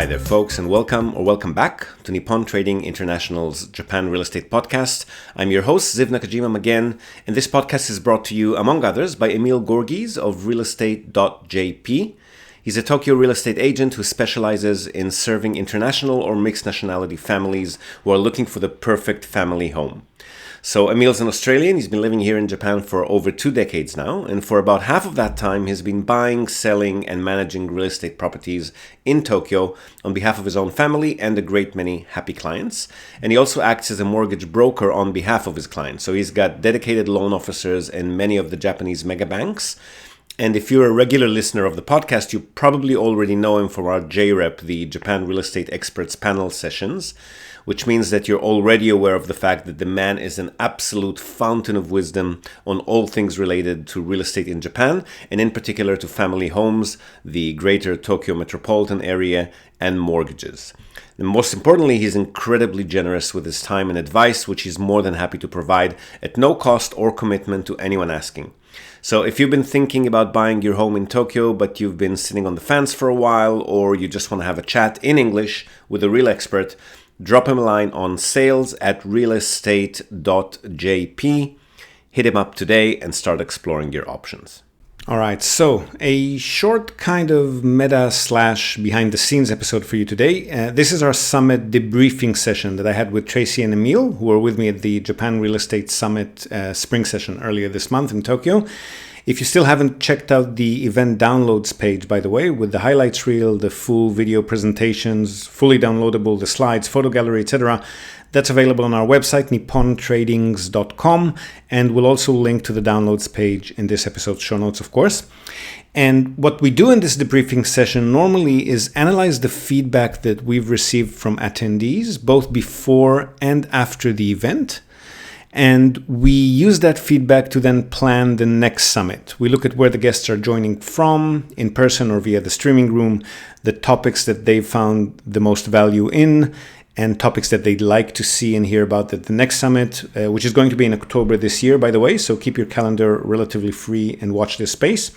Hi there, folks, and welcome back to Nippon Trading International's Japan Real Estate Podcast. I'm your host, Ziv Nakajima again, and this podcast is brought to you, among others, by Emil Gorgies of realestate.jp. He's a Tokyo real estate agent who specializes in serving international or mixed nationality families who are looking for the perfect family home. So Emil's an Australian. He's been living here in Japan for over 2 decades now, and for about half of that time, he's been buying, selling, and managing real estate properties in Tokyo on behalf of his own family and a great many happy clients. And he also acts as a mortgage broker on behalf of his clients. So he's got dedicated loan officers in many of the Japanese mega banks. And if you're a regular listener of the podcast, you probably already know him from our JREP, the Japan Real Estate Experts Panel sessions, which means that you're already aware of the fact that the man is an absolute fountain of wisdom on all things related to real estate in Japan, and in particular to family homes, the greater Tokyo metropolitan area, and mortgages. And most importantly, he's incredibly generous with his time and advice, which he's more than happy to provide at no cost or commitment to anyone asking. So if you've been thinking about buying your home in Tokyo, but you've been sitting on the fence for a while, or you just want to have a chat in English with a real expert, drop him a line on sales@realestate.jp. Hit him up today and start exploring your options. All right, so a short kind of meta / behind the scenes episode for you today. This is our summit debriefing session that I had with Tracy and Emil, who were with me at the Japan Real Estate Summit spring session earlier this month in Tokyo. If you still haven't checked out the event downloads page, by the way, with the highlights reel, the full video presentations, fully downloadable, the slides, photo gallery, etc., that's available on our website, nippontradings.com, and we'll also link to the downloads page in this episode's show notes, of course. And what we do in this debriefing session normally is analyze the feedback that we've received from attendees, both before and after the event. And we use that feedback to then plan the next summit. We look at where the guests are joining from, in person or via the streaming room, the topics that they've found the most value in, and topics that they'd like to see and hear about at the next summit, which is going to be in October this year, by the way. So keep your calendar relatively free and watch this space.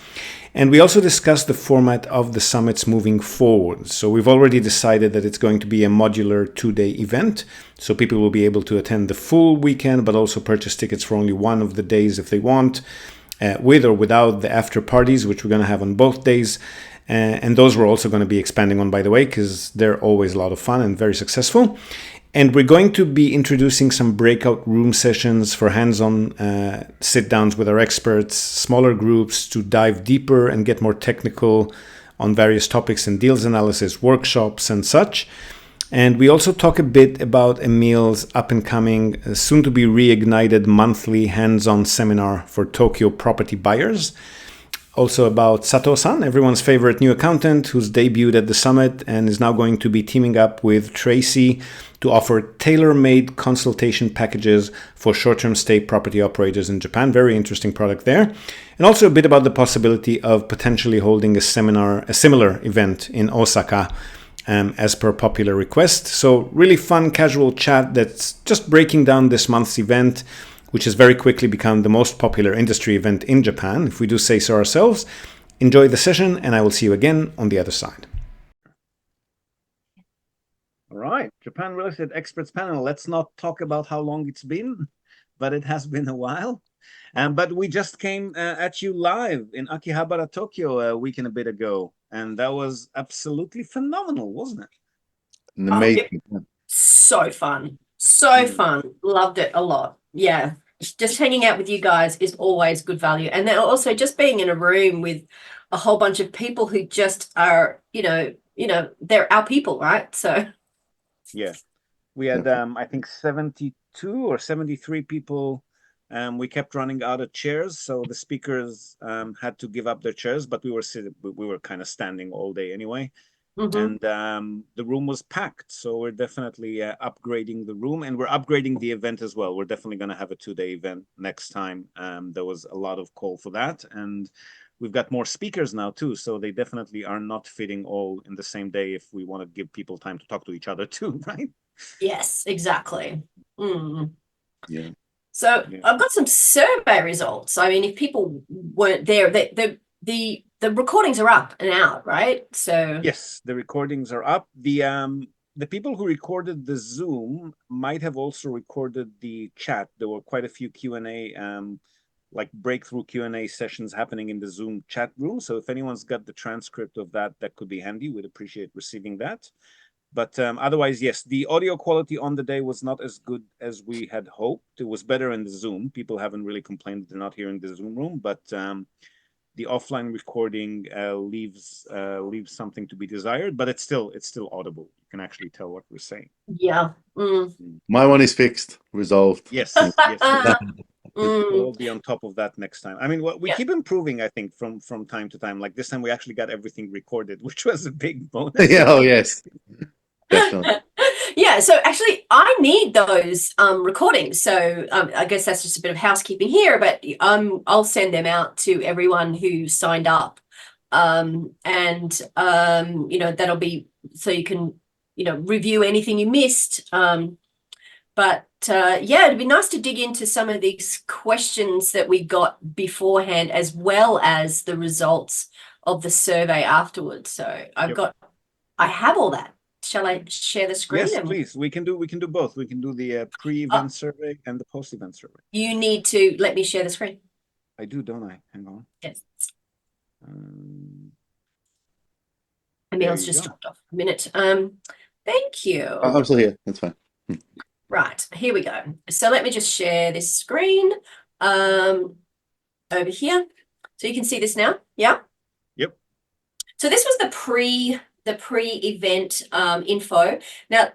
And we also discussed the format of the summits moving forward. So we've already decided that it's going to be a modular 2-day event. So people will be able to attend the full weekend, but also purchase tickets for only one of the days if they want, with or without the after parties, which we're going to have on both days. And those we're also going to be expanding on, by the way, because they're always a lot of fun and very successful. And we're going to be introducing some breakout room sessions for hands-on sit-downs with our experts, smaller groups to dive deeper and get more technical on various topics and deals analysis, workshops and such. And we also talk a bit about Emil's up-and-coming, soon-to-be reignited monthly hands-on seminar for Tokyo property buyers. Also about Sato-san, everyone's favorite new accountant who's debuted at the summit and is now going to be teaming up with Tracy to offer tailor-made consultation packages for short-term stay property operators in Japan. Very interesting product there. And also a bit about the possibility of potentially holding a similar event in Osaka as per popular request. So really fun, casual chat that's just breaking down this month's event, which has very quickly become the most popular industry event in Japan, if we do say so ourselves. Enjoy the session, and I will see you again on the other side. All right, Japan Real Estate Experts Panel. Let's not talk about how long it's been, but it has been a while. But we just came at you live in Akihabara, Tokyo a week and a bit ago, and that was absolutely phenomenal, wasn't it? Amazing. So fun. So fun. Loved it a lot. Yeah. Just hanging out with you guys is always good value. And then also just being in a room with a whole bunch of people who just are, they're our people, right? So yeah. We had I think 72 or 73 people. We kept running out of chairs, so the speakers had to give up their chairs, but we were kind of standing all day anyway. And the room was packed, so we're definitely upgrading the room, and we're upgrading the event as well. We're definitely going to have a 2-day event next time. There was a lot of call for that, and we've got more speakers now too, so they definitely are not fitting all in the same day if we want to give people time to talk to each other too, right? Yes, exactly. Yeah. So I've got some survey results. I mean, if people weren't there, the the recordings are up and out, right? So yes, the recordings are up. The people who recorded the Zoom might have also recorded the chat. There were quite a few Q&A, like breakthrough Q&A sessions happening in the Zoom chat room. So if anyone's got the transcript of that, that could be handy. We'd appreciate receiving that. But otherwise, yes, the audio quality on the day was not as good as we had hoped. It was better in the Zoom. People haven't really complained that they're not hearing the Zoom room, but the offline recording leaves something to be desired, but it's still audible. You can actually tell what we're saying. yeah. My one is fixed, resolved. Yes, yes. We'll be on top of that next time. I mean, we keep improving, I think, from time to time. Like this time, we actually got everything recorded, which was a big bonus. Yeah, oh yes, definitely. Yeah, so actually I need those recordings. So I guess that's just a bit of housekeeping here, but I'll send them out to everyone who signed up. And that'll be so you can, review anything you missed. But it'd be nice to dig into some of these questions that we got beforehand, as well as the results of the survey afterwards. So I have all that. Shall I share the screen? Yes, please. We can do both. We can do the pre-event survey and the post-event survey. You need to let me share the screen. I do, don't I? Hang on. Yes. Emil's just dropped off a minute. Thank you. I'm still here. That's fine. Right, here we go. So let me just share this screen over here. So you can see this now. Yeah. Yep. So this was the pre-event info. Now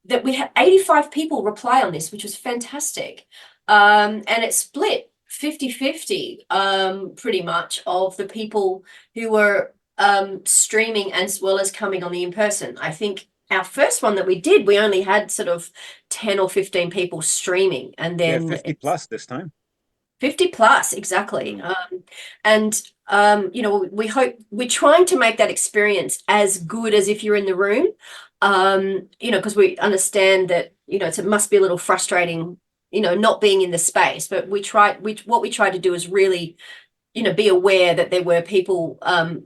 that we had 85 people reply on this, which was fantastic. And it split 50-50 pretty much of the people who were streaming as well as coming on the in-person. I think our first one that we did, we only had sort of 10 or 15 people streaming, and then 50 plus this time. 50 plus, exactly. We hope we're trying to make that experience as good as if you're in the room, because we understand that, it must be a little frustrating, not being in the space, but what we tried to do is really, be aware that there were people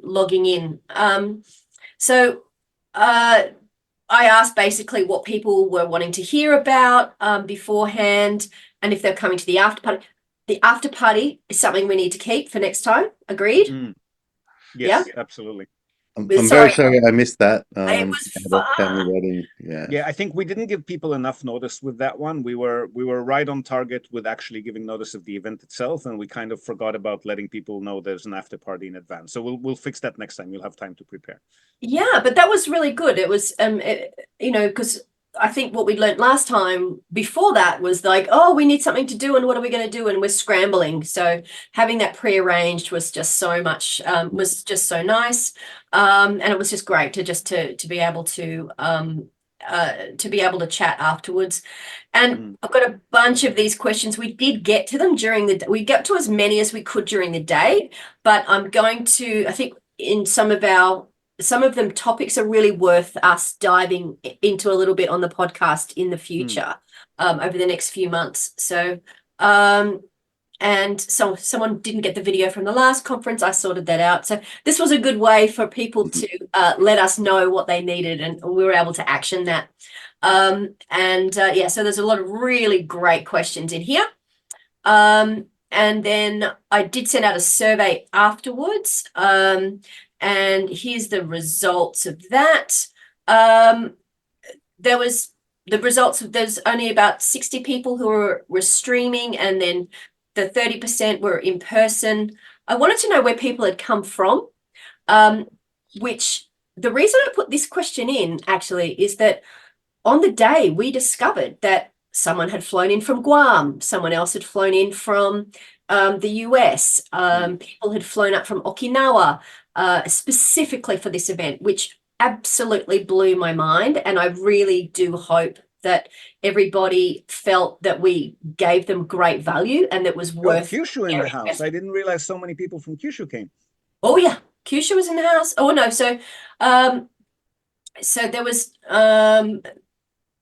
logging in. I asked basically what people were wanting to hear about beforehand, and if they're coming to the after party. The after party is something we need to keep for next time. Agreed? Yes, yeah? Absolutely. I'm very sorry I missed that. It was fun. Family wedding. Yeah, I think we didn't give people enough notice with that one. We were right on target with actually giving notice of the event itself, and we kind of forgot about letting people know there's an after party in advance. So we'll fix that next time. You'll have time to prepare. Yeah, but that was really good. It was because I think what we learned last time before that was like, oh, we need something to do, and what are we going to do? And we're scrambling. So having that prearranged was just so much, was just so nice. And it was just great to be able to chat afterwards. And I've got a bunch of these questions. We did get to them we got to as many as we could during the day, but I'm going to, I think in some of them topics are really worth us diving into a little bit on the podcast in the future, over the next few months. So, someone didn't get the video from the last conference. I sorted that out. So this was a good way for people to let us know what they needed, and we were able to action that. So there's a lot of really great questions in here. And then I did send out a survey afterwards. And here's the results of that. There's only about 60 people who were streaming, and then the 30% were in person. I wanted to know where people had come from, which the reason I put this question in actually is that on the day we discovered that someone had flown in from Guam, someone else had flown in from the US, people had flown up from Okinawa, specifically for this event, which absolutely blew my mind. And I really do hope that everybody felt that we gave them great value and that was worth. Kyushu in the house. I didn't realize so many people from Kyushu came. Oh yeah, Kyushu was in the house. Oh no, so there was a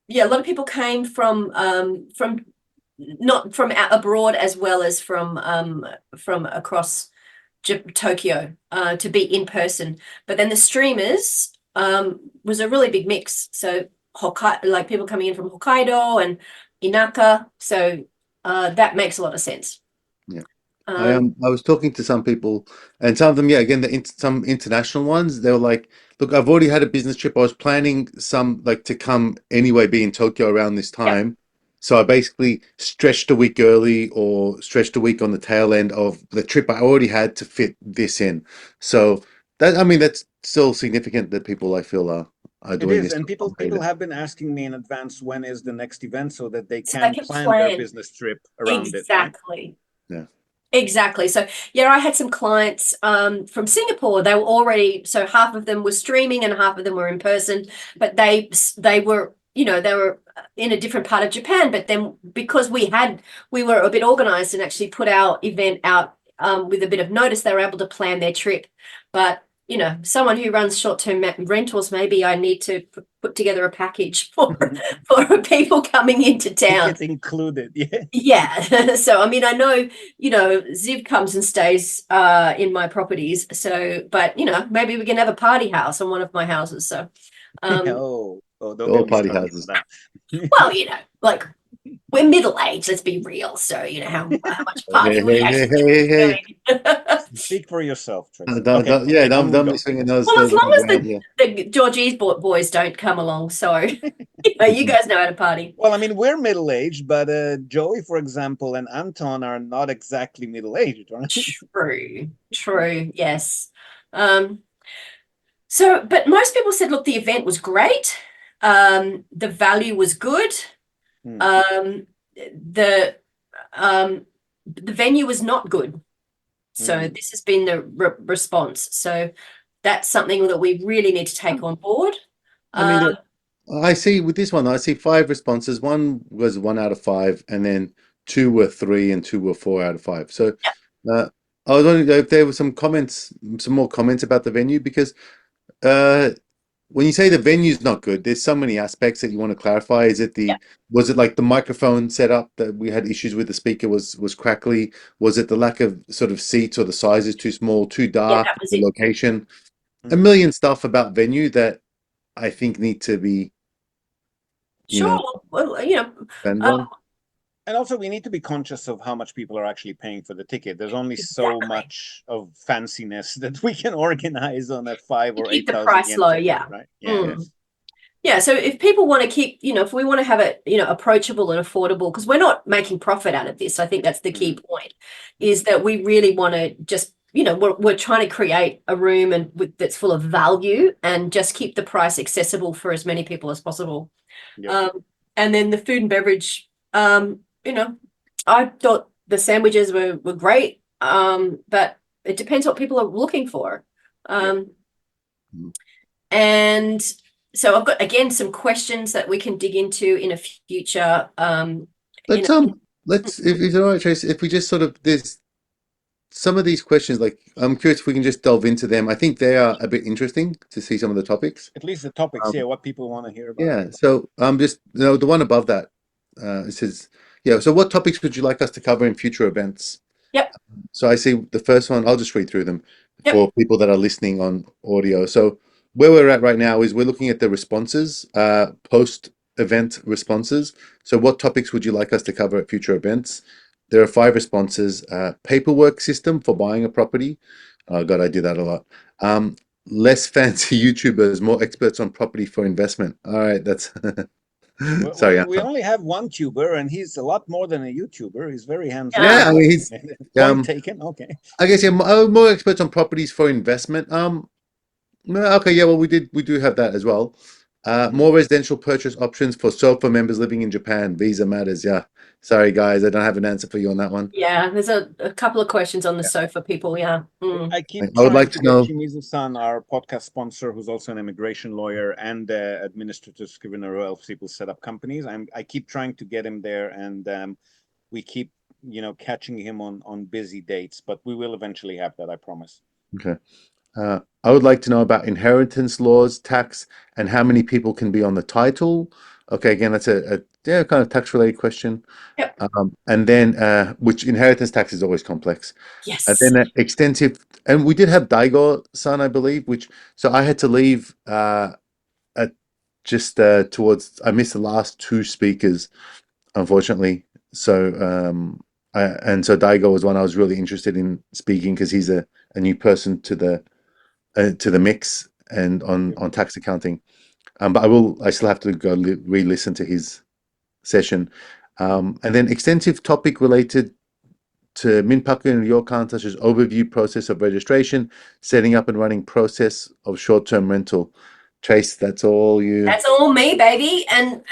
lot of people came from not from abroad, as well as from across Tokyo to be in person. But then the streamers was a really big mix. So Hokkaido, like people coming in from Hokkaido and Inaka. So that makes a lot of sense. Yeah. I was talking to some people, and some of them, yeah, again, some international ones, they were like, "Look, I've already had a business trip. I was planning some like to come anyway, be in Tokyo around this time, so I basically stretched a week early or stretched a week on the tail end of the trip I already had to fit this in." So that, I mean, that's still significant that people I feel are It doing is, this. and people have been asking me in advance when is the next event so that they So can they can plan their plan. business trip around it, right? Exactly. Yeah. Exactly. So yeah, I had some clients from Singapore. They were already, so half of them were streaming and half of them were in person, but they were, you know, they were in a different part of Japan. But then because we were a bit organized and actually put our event out with a bit of notice, they were able to plan their trip. But you know, someone who runs short-term rentals, maybe I need to put together a package for people coming into town. Tickets included, yeah. Yeah. So I mean, I know, you know, Ziv comes and stays in my properties. So, but you know, maybe we can have a party house on one of my houses. So don't All get me party started houses. on that. well, you know, like we're middle aged, let's be real. So, you know, how much party we actually doing. Speak for yourself, Tracy. Don't be swinging those. Well, as long as around here. the Georgie's boys don't come along, so you know, you guys know how to party. Well, I mean, we're middle-aged, but Joey, for example, and Anton are not exactly middle-aged, right? True, yes. So, but most people said, look, the event was great. The value was good. The venue was not good. So this has been the response. So that's something that we really need to take on board. I mean, I see with this one, I see 5 responses. One was 1 out of 5, and then 2 were 3, and 2 were 4 out of 5. So I was wondering if there were some more comments about the venue, because when you say the venue's not good, there's so many aspects that you want to clarify. Is it was it like the microphone setup that we had issues with? The speaker was crackly. Was it the lack of sort of seats, or the size is too small, too dark, that was the it. location? A million stuff about venue that I think need to be well, you know, spend on. And also, we need to be conscious of how much people are actually paying for the ticket. There's only so much of fanciness that we can organize on a 5,000 or 8,000 keep the price low, ticket, right? Yeah. So if people want to keep, you know, if we want to have it, you know, approachable and affordable, because we're not making profit out of this. I think that's the key point, is that we really want to just, you know, we're trying to create a room that's full of value and just keep the price accessible for as many people as possible. And then the food and beverage, you know, I thought the sandwiches were great, but it depends what people are looking for. And so I've got, again, some questions that we can dig into in a future. Let's if it's all right, Trace, if we just sort of, there's some of these questions, like I'm curious if we can just delve into them. I think they are a bit interesting to see some of the topics. At least the topics, what people want to hear about. Yeah. So just, you know, the one above that, it says, so what topics would you like us to cover in future events? So I see the first one, I'll just read through them for people that are listening on audio. So where we're at right now is we're looking at the responses, post-event responses. So what topics would you like us to cover at future events? There are 5 responses. Paperwork system for buying a property. Oh God, I do that a lot. Less fancy YouTubers, more experts on property for investment. All right, that's sorry. We only have one tuber, and he's a lot more than a YouTuber. He's very handsome. Yeah, I mean, he's point taken. Okay. I guess more experts on properties for investment. Okay, yeah, well, we do have that as well. More residential purchase options for SOFA members living in Japan. Visa matters. Yeah. Sorry, guys, I don't have an answer for you on that one. Yeah, there's a couple of questions on the SOFA people. Yeah. I would like to know. Shimizu-san, our podcast sponsor, who's also an immigration lawyer and administrative scrivener, who helps people set up companies. I keep trying to get him there, and we keep, you know, catching him on busy dates, but we will eventually have that, I promise. Okay. I would like to know about inheritance laws, tax, and how many people can be on the title. Okay, again, that's a yeah, kind of tax related question. Yep. And then which inheritance tax is always complex. And Yes. then extensive, and we did have Daigo-san, I believe, which so I had to leave at just towards I missed the last two speakers, unfortunately. So and so Daigo was one I was really interested in speaking because he's a new person to the mix and on tax accounting. But I still have to go re-listen to his session. And then extensive topic related to Minpaku and Ryokan, such as overview process of registration, setting up and running process of short-term rental. Trace, that's all you. That's all me, baby. And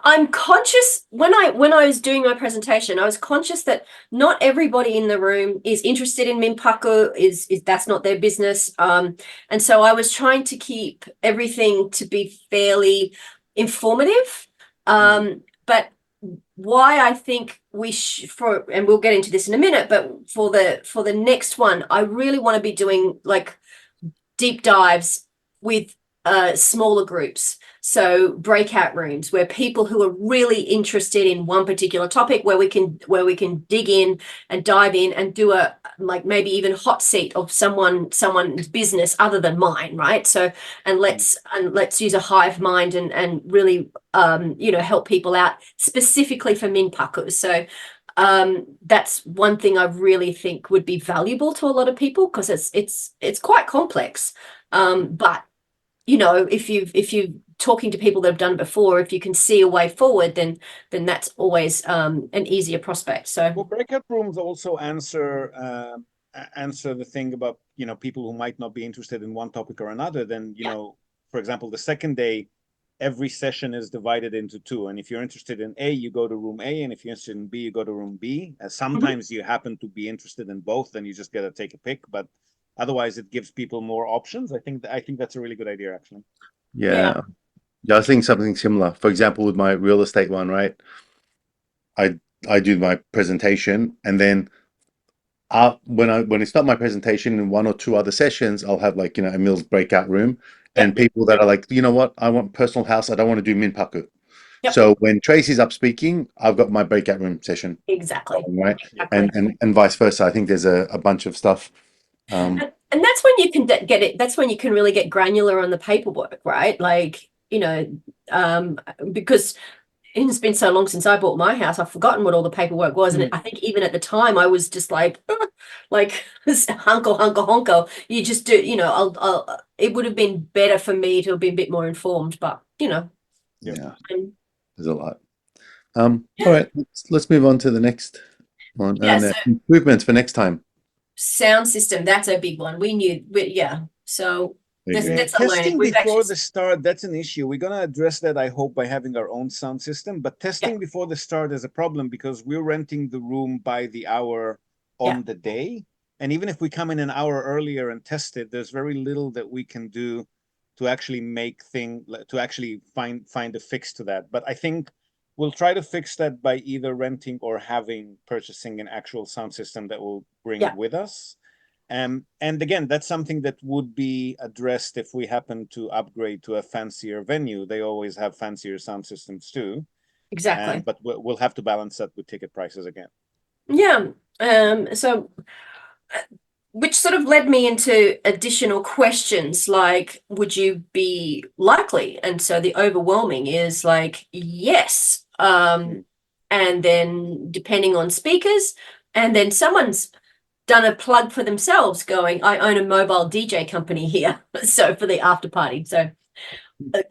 I'm conscious when I was doing my presentation, I was conscious that not everybody in the room is interested in Minpaku, is that's not their business. And so I was trying to keep everything to be fairly informative. But why I think and we'll get into this in a minute, but for the next one, I really want to be doing like deep dives with smaller groups. So breakout rooms where people who are really interested in one particular topic, where we can dig in and dive in and do a like maybe even hot seat of someone's business other than mine, right? So and let's use a hive mind and really help people out specifically for Minpaku. So that's one thing I really think would be valuable to a lot of people because it's quite complex. But if you're talking to people that have done it before, if you can see a way forward, then that's always an easier prospect. So well, breakout rooms also answer the thing about people who might not be interested in one topic or another. Then for example, the second day, every session is divided into two, and if you're interested in A, you go to room A, and if you're interested in B, you go to room B. Sometimes you happen to be interested in both, then you just gotta take a pick, but otherwise it gives people more options. I think that's a really good idea, actually. Yeah, I was thinking something similar. For example, with my real estate one, right? I do my presentation, and then when it's not my presentation in one or two other sessions, I'll have like a Mills breakout room, and people that are like, you know what, I want personal house, I don't want to do Minpaku. So when Tracy's up speaking, I've got my breakout room session. Exactly. Right. And vice versa. I think there's a bunch of stuff. And that's when you can get it. That's when you can really get granular on the paperwork, right? Like, because it's been so long since I bought my house, I've forgotten what all the paperwork was. And I think even at the time I was just like honko. You just do, it would have been better for me to have been a bit more informed, but Yeah. There's a lot. All right, let's move on to the next one. And improvements for next time. Sound system, that's a big one. So that's testing before the start, that's an issue. We're going to address that, I hope, by having our own sound system. But testing before the start is a problem because we're renting the room by the hour on the day. And even if we come in an hour earlier and test it, there's very little that we can do to actually find a fix to that. But I think we'll try to fix that by either renting or purchasing an actual sound system that will bring it with us. And again, that's something that would be addressed if we happen to upgrade to a fancier venue. They always have fancier sound systems too. Exactly. But we'll have to balance that with ticket prices again. Yeah. So, which sort of led me into additional questions like, would you be likely? And so the overwhelming is like, yes. And then depending on speakers, and then someone's done a plug for themselves going, I own a mobile DJ company here. So for the after party. So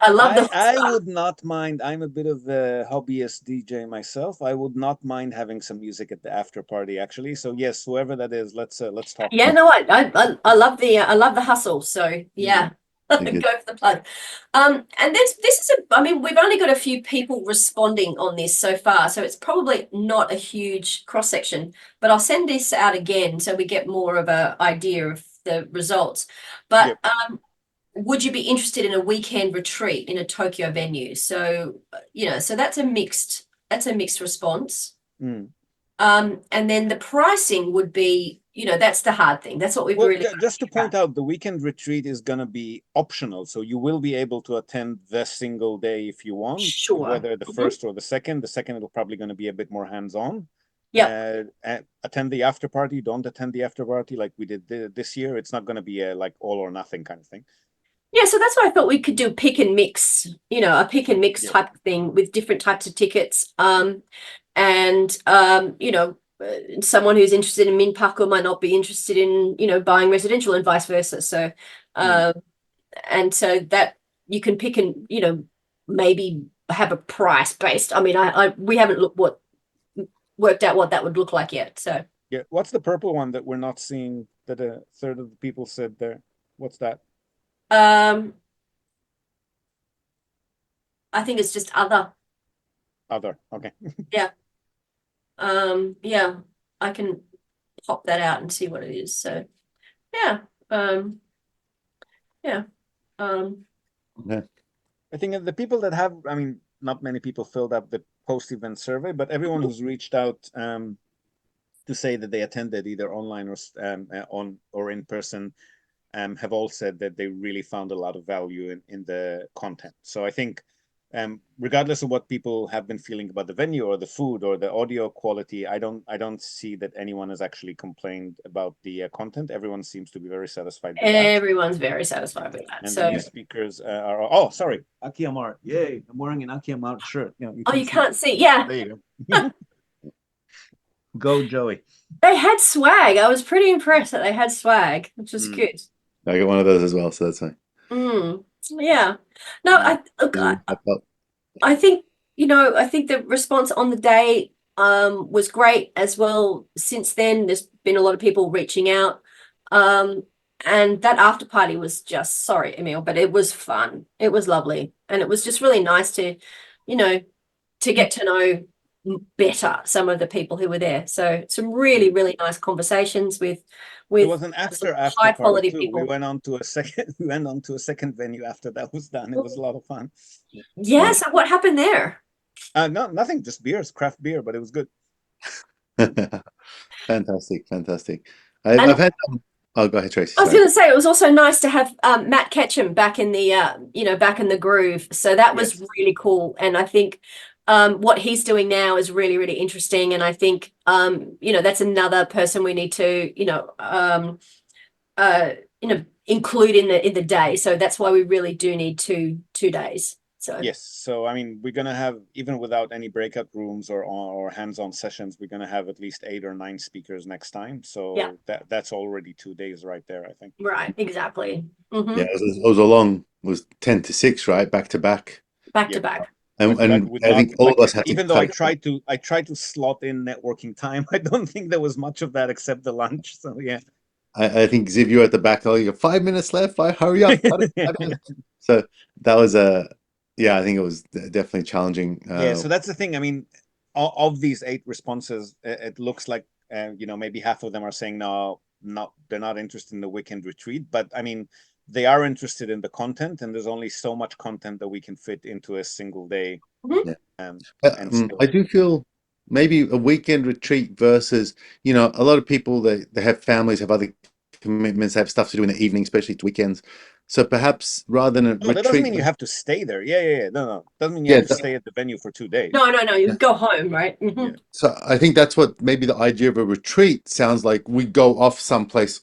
I love I would not mind. I'm a bit of a hobbyist DJ myself. I would not mind having some music at the after party, actually. So yes, whoever that is, let's talk. Yeah, no, I love the hustle. So yeah. Go for the plug. And this is we've only got a few people responding on this so far, so it's probably not a huge cross section, but I'll send this out again so we get more of an idea of the results. But would you be interested in a weekend retreat in a Tokyo venue? So so that's a mixed response. And then the pricing would be that's the hard thing. That's what we've Well, really just to point out, the weekend retreat is going to be optional. So you will be able to attend the single day if you want, Sure. whether the first or the second. The second, it'll probably going to be a bit more hands-on. Yeah. Attend the after party, don't attend the after party like we did this year. It's not going to be a like all or nothing kind of thing. Yeah, so that's why I thought we could do a pick and mix, a pick and mix type of thing with different types of tickets. Someone who's interested in Minpaku might not be interested in, buying residential and vice versa. So, and so that you can pick and, maybe have a price based. I mean, we haven't worked out what that would look like yet. So yeah, what's the purple one that we're not seeing that a third of the people said there? What's that? I think it's just other. Other, okay. Yeah. Yeah, I can pop that out and see what it is. So yeah. Yeah. I think the people that have, I mean, not many people filled up the post-event survey, but everyone who's reached out to say that they attended either online or in person have all said that they really found a lot of value in the content. So I think regardless of what people have been feeling about the venue or the food or the audio quality, I don't see that anyone has actually complained about the content. Everyone seems to be very satisfied with that. Everyone's very satisfied with that. And so the new speakers are sorry, Akiyamart. Yay, I'm wearing an Akiyamart shirt. You can't see. Yeah. There you go. Go, Joey. They had swag. I was pretty impressed that they had swag, which was good. I got one of those as well, so that's fine. Yeah. No, I think, I think the response on the day was great as well. Since then, there's been a lot of people reaching out. And that after party was just, sorry, Emil, but it was fun. It was lovely. And it was just really nice to, to get to know better some of the people who were there. So some really, really nice conversations with it was an after high quality people. We went on to a second venue after that was done. It was a lot of fun. Yeah. So what happened there? No, nothing, just craft beer, but it was good. Fantastic. I've had oh, go ahead, Tracy. I was going to say it was also nice to have Matt Ketchum back in the back in the groove. So that was really cool. And I think what he's doing now is really, really interesting. And I think that's another person we need to include in the day. So that's why we really do need two days. So yes, so I mean, we're gonna have, even without any breakout rooms or hands-on sessions, we're gonna have at least 8 or 9 speakers next time. So that's already 2 days right there, I think. Right, exactly. Mm-hmm. Yeah, it was 10 to 6, right? Back to back. Back to back. And I think all of us had even though I tried to slot in networking time, I don't think there was much of that except the lunch. So yeah. I think Ziv, you're at the back. You got 5 minutes left. Hurry up. So that was I think it was definitely challenging. So that's the thing. I mean, of these 8 responses, it looks like maybe half of them are saying they're not interested in the weekend retreat. But I mean, they are interested in the content, and there's only so much content that we can fit into a single day. I do feel maybe a weekend retreat versus, a lot of people, they have families, have other commitments, have stuff to do in the evening, especially weekends. So perhaps rather than a retreat, that doesn't mean you have to stay there. No. Doesn't mean you have to stay at the venue for 2 days. No. You go home, right? Mm-hmm. So I think that's what maybe the idea of a retreat sounds like. We go off someplace,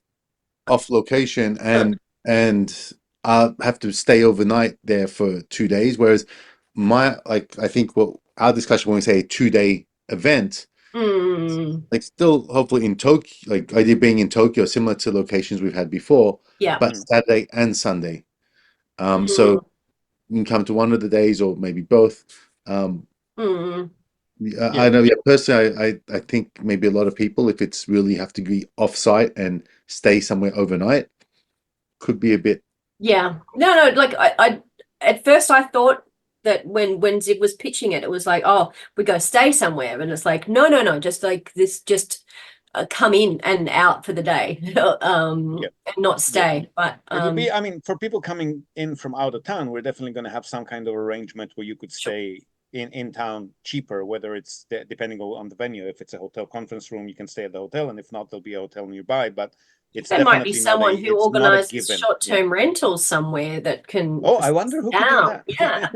off location, and have to stay overnight there for 2 days. Whereas I think what our discussion when we say a 2-day event, like still hopefully in Tokyo, like idea being in Tokyo, similar to locations we've had before, but Saturday and Sunday. So you can come to one of the days or maybe both. I know, personally, I think maybe a lot of people, if it's really have to be off-site and stay somewhere overnight, could be a bit. No, like I at first I thought that when Ziv was pitching it, it was like, oh, we go stay somewhere, and it's like, no, just like this, just come in and out for the day, and not stay. But it would be, I mean, for people coming in from out of town, we're definitely going to have some kind of arrangement where you could stay in town cheaper, whether it's depending on the venue. If it's a hotel conference room, you can stay at the hotel, and if not, there'll be a hotel nearby. But it's there might be definitely someone who it's not a organizes given. short-term rentals somewhere that can. Oh, I wonder who could do that.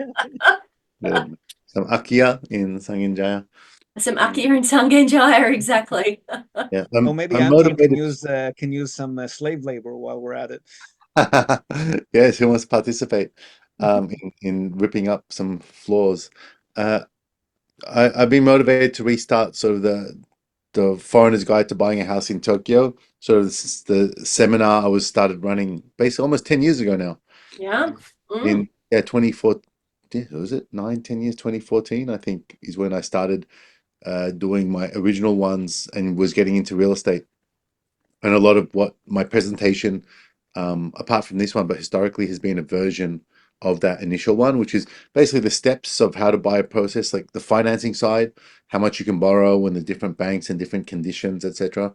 Yeah. Some Akia in Sanginjaya. Some Akia in Sangenjaya, exactly. Yeah, Or maybe I'm Anton can motivated. use some slave labor while we're at it. Yes, who wants to participate in ripping up some floors? I've been motivated to restart sort of the foreigner's guide to buying a house in Tokyo. So this is the seminar I was started running basically almost 10 years ago now. Yeah. In 2014, was it 10 years? 2014, I think, is when I started doing my original ones and was getting into real estate. And a lot of what my presentation, apart from this one, but historically has been a version of that initial one, which is basically the steps of how to buy a process, like the financing side, how much you can borrow and the different banks and different conditions, etc.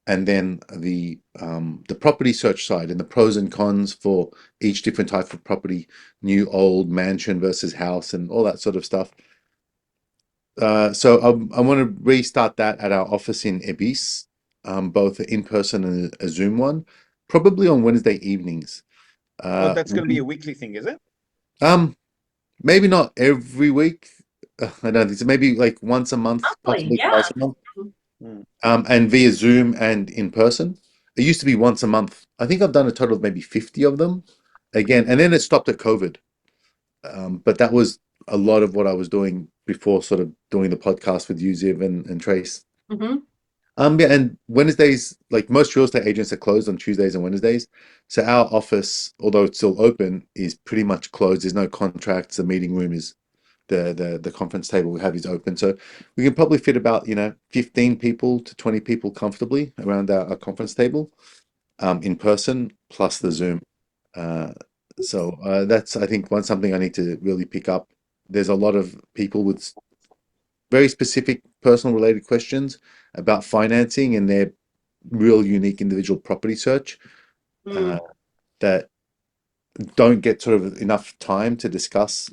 And then the property search side and the pros and cons for each different type of property, new, old, mansion versus house, and all that sort of stuff. So I want to restart that at our office in Ebis, both in person and a Zoom one, probably on Wednesday evenings. Oh, that's going to be a weekly thing, is it? Maybe not every week. I don't think so. Maybe like once a month, possibly twice a month. And via Zoom and in person. It used to be once a month. I think I've done a total of maybe 50 of them again, and then it stopped at COVID. But that was a lot of what I was doing before sort of doing the podcast with you, Ziv and Trace. Mm-hmm. Yeah, and Wednesdays, like most real estate agents are closed on Tuesdays and Wednesdays. So our office, although it's still open, is pretty much closed. There's no contracts. The meeting room is the conference table we have is open. So we can probably fit about, 15 people to 20 people comfortably around our conference table, in person plus the Zoom. So that's, I think, something I need to really pick up. There's a lot of people with very specific personal related questions about financing and their real unique individual property search that don't get sort of enough time to discuss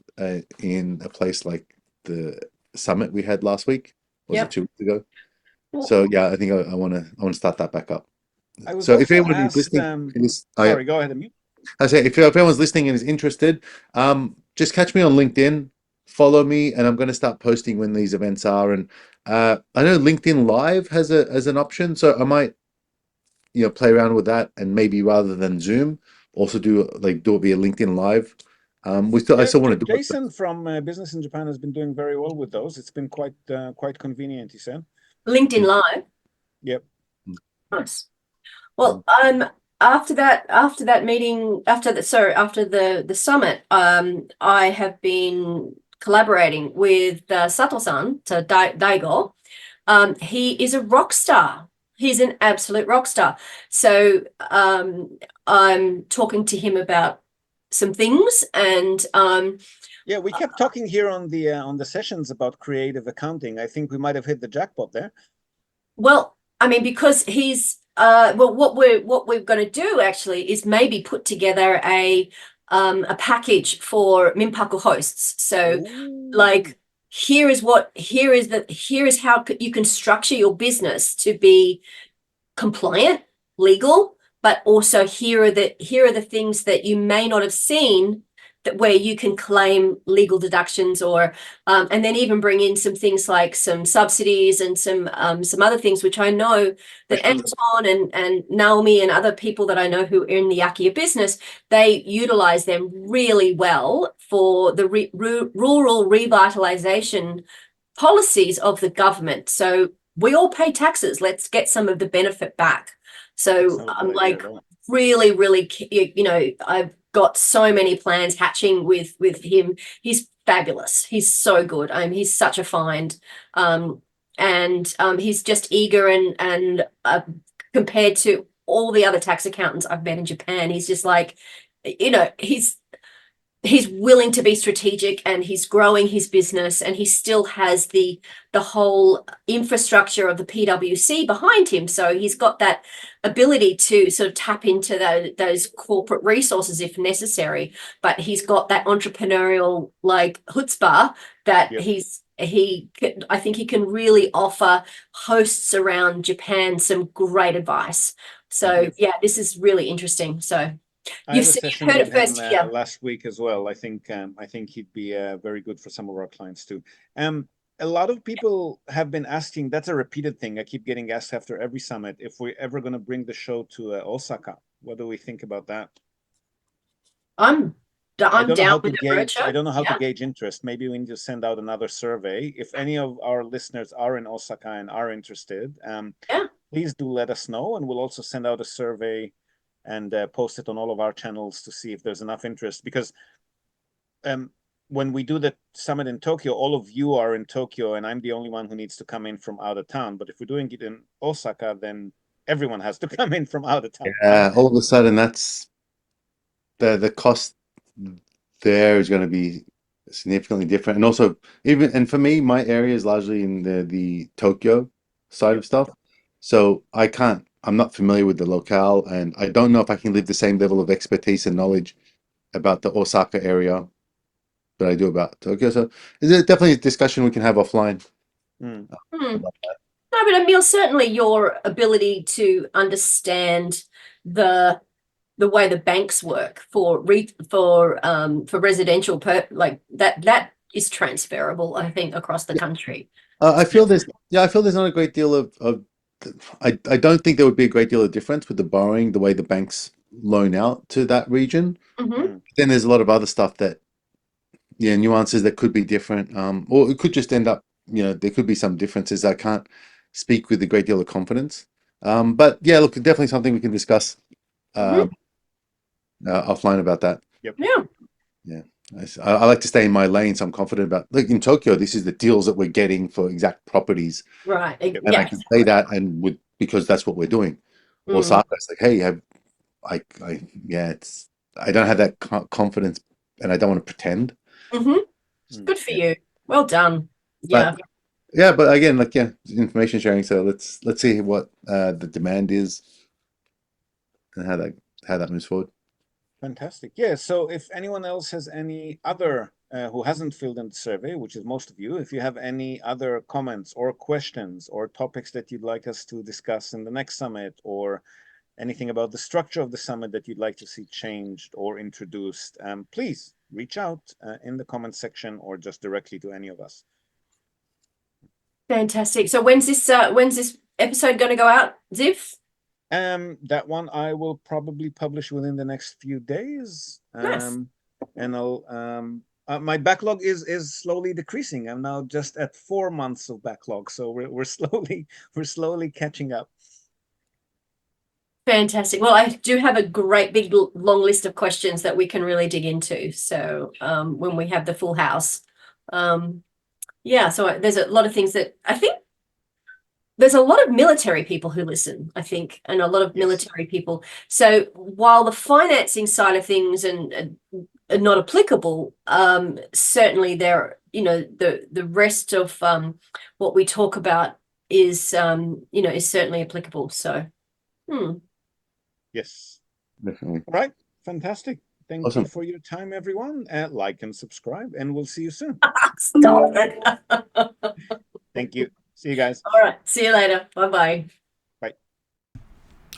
in a place like the summit we had last week, was it 2 weeks ago? So yeah, I think I want to start that back up. So if anybody's listening, sorry, go ahead, Amit. I say if anyone's listening and is interested, just catch me on LinkedIn, follow me, and I'm going to start posting when these events are. And I know LinkedIn Live has an option, so I might play around with that, and maybe rather than Zoom, also do it via LinkedIn Live. I still want to do Jason from Business in Japan has been doing very well with those. It's been quite convenient, he said. LinkedIn Live. Yep. Nice. Well, after that meeting, after the summit, I have been collaborating with Sato-san, so Daigo. He is a rock star. He's an absolute rock star. So I'm talking to him about some things, and yeah, we kept talking here on the sessions about creative accounting. I think we might have hit the jackpot there. Well, I mean, because he's what we're going to do actually is maybe put together a package for Minpaku hosts. So like here is how you can structure your business to be compliant, legal, but also here are the things that you may not have seen that where you can claim legal deductions, or and then even bring in some things like some subsidies and some other things, which I know that Anton and Naomi and other people that I know who are in the Akia business, they utilize them really well for the rural revitalization policies of the government. So we all pay taxes. Let's get some of the benefit back. So I'm like really, I've got so many plans hatching with him. He's fabulous. He's so good. He's such a find. And he's just eager and compared to all the other tax accountants I've met in Japan, he's just like, he's willing to be strategic, and he's growing his business, and he still has the whole infrastructure of the PwC behind him. So he's got that ability to sort of tap into those corporate resources if necessary, but he's got that entrepreneurial like chutzpah that Yep. I think he can really offer hosts around Japan some great advice. So yeah, this is really interesting. So I have a you've session heard with it first him here. last week as well. I think he'd be very good for some of our clients too. A lot of people have been asking. That's a repeated thing. I keep getting asked after every summit if we're ever going to bring the show to Osaka. What do we think about that? I'm I don't know down how with to the gauge. roadshow. I don't know how Yeah. to gauge interest. Maybe we need to send out another survey. If any of our listeners are in Osaka and are interested, Yeah. please do let us know, and we'll also send out a survey and post it on all of our channels to see if there's enough interest. Because when we do the summit in Tokyo, all of you are in Tokyo, and I'm the only one who needs to come in from out of town. But if we're doing it in Osaka, then everyone has to come in from out of town. Yeah, all of a sudden that's the cost there is going to be significantly different. And also and for me, my area is largely in the Tokyo side of stuff. So I'm not familiar with the locale, and I don't know if I can leave the same level of expertise and knowledge about the Osaka area that I do about Tokyo. So it's definitely a discussion we can have offline. No, but Emil, certainly your ability to understand the way the banks work for residential like that is transferable, I think, across the country. I feel there's not a great deal of I don't think there would be a great deal of difference with the borrowing, the way the banks loan out to that region. Then there's a lot of other stuff that, nuances that could be different. Or it could just end up, there could be some differences. I can't speak with a great deal of confidence. But yeah, look, definitely something we can discuss offline about that. Yep. Yeah. Yeah. I like to stay in my lane, so I'm confident about. Like in Tokyo, this is the deals that we're getting for exact properties, Right. and I can say that, and because that's what we're doing. Osaka, it's like, hey, I don't have that confidence, and I don't want to pretend. Good for you. Well done. Yeah. But again, information sharing. So let's see what the demand is, and how that moves forward. Fantastic. Yeah. So if anyone else has any other who hasn't filled in the survey, which is most of you, if you have any other comments or questions or topics that you'd like us to discuss in the next summit, or anything about the structure of the summit that you'd like to see changed or introduced, please reach out in the comment section or just directly to any of us. Fantastic. So when's this episode going to go out, Ziv? That one I will probably publish within the next few days. Nice. And I'll my backlog is slowly decreasing. I'm now just at 4 months of backlog, so we're slowly catching up. Fantastic. Well, I do have a great big long list of questions that we can really dig into. So when we have the full house, so there's a lot of things that I think. There's a lot of military people who listen, I think, and a lot of military people. So while the financing side of things and are not applicable, certainly there, the rest of what we talk about is certainly applicable. So, Yes, definitely. All right, fantastic. Thank Awesome. you for your time, everyone. Like and subscribe, and we'll see you soon. Stop it. Thank you. See you guys. All right. See you later. Bye-bye. Bye.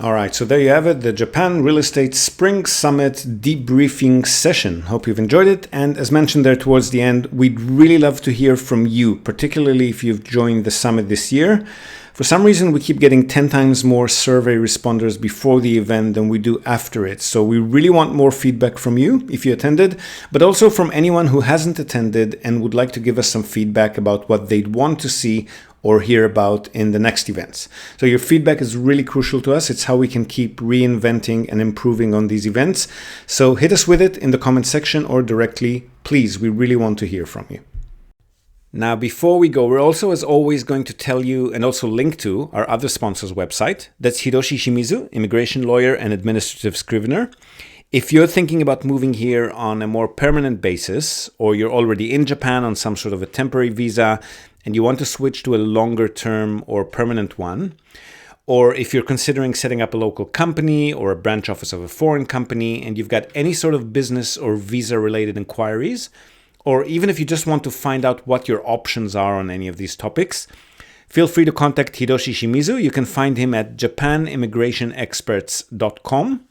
All right, so there you have it, the Japan Real Estate Spring Summit debriefing session. Hope you've enjoyed it. And as mentioned there towards the end, we'd really love to hear from you, particularly if you've joined the summit this year. For some reason, we keep getting 10 times more survey responders before the event than we do after it. So we really want more feedback from you if you attended, but also from anyone who hasn't attended and would like to give us some feedback about what they'd want to see or hear about in the next events. So your feedback is really crucial to us. It's how we can keep reinventing and improving on these events. So hit us with it in the comment section or directly. Please, we really want to hear from you. Now, before we go, we're also, as always, going to tell you and also link to our other sponsor's website. That's Hiroshi Shimizu, immigration lawyer and administrative scrivener. If you're thinking about moving here on a more permanent basis, or you're already in Japan on some sort of a temporary visa and you want to switch to a longer term or permanent one, or if you're considering setting up a local company or a branch office of a foreign company and you've got any sort of business or visa related inquiries, or even if you just want to find out what your options are on any of these topics, feel free to contact Hiroshi Shimizu. You can find him at japanimmigrationexperts.com.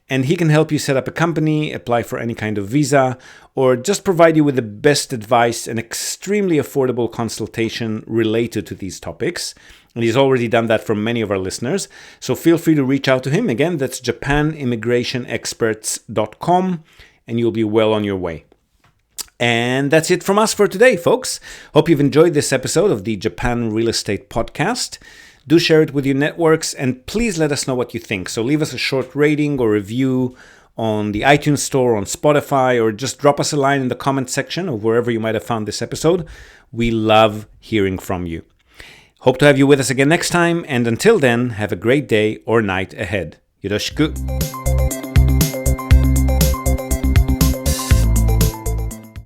And he can help you set up a company, apply for any kind of visa, or just provide you with the best advice and extremely affordable consultation related to these topics. And he's already done that for many of our listeners. So feel free to reach out to him. Again, that's japanimmigrationexperts.com, and you'll be well on your way. And that's it from us for today, folks. Hope you've enjoyed this episode of the Japan Real Estate Podcast. Do share it with your networks, and please let us know what you think. So leave us a short rating or review on the iTunes Store, on Spotify, or just drop us a line in the comment section of wherever you might have found this episode. We love hearing from you. Hope to have you with us again next time, and until then, have a great day or night ahead. Yoroshiku.